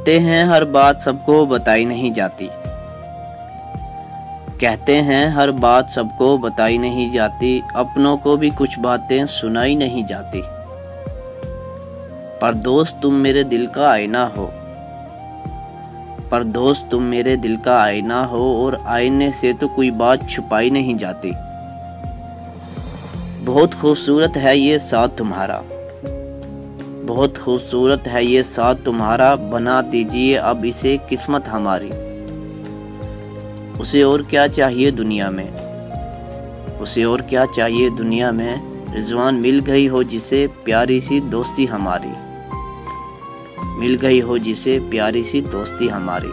कहते हैं हर बात सबको बताई नहीं जाती। कहते हैं हर बात सबको बताई नहीं जाती, अपनों को भी कुछ बातें सुनाई नहीं जाती। पर दोस्त तुम मेरे दिल का आईना हो, पर दोस्त तुम मेरे दिल का आईना हो, और आईने से तो कोई बात छुपाई नहीं जाती। बहुत खूबसूरत है ये साथ तुम्हारा, बहुत खूबसूरत है ये साथ तुम्हारा, बना दीजिए अब इसे किस्मत हमारी। उसे और क्या चाहिए दुनिया में, उसे और क्या चाहिए दुनिया में, रिजवान मिल गई हो जिसे प्यारी सी दोस्ती हमारी, मिल गई हो जिसे प्यारी सी दोस्ती हमारी।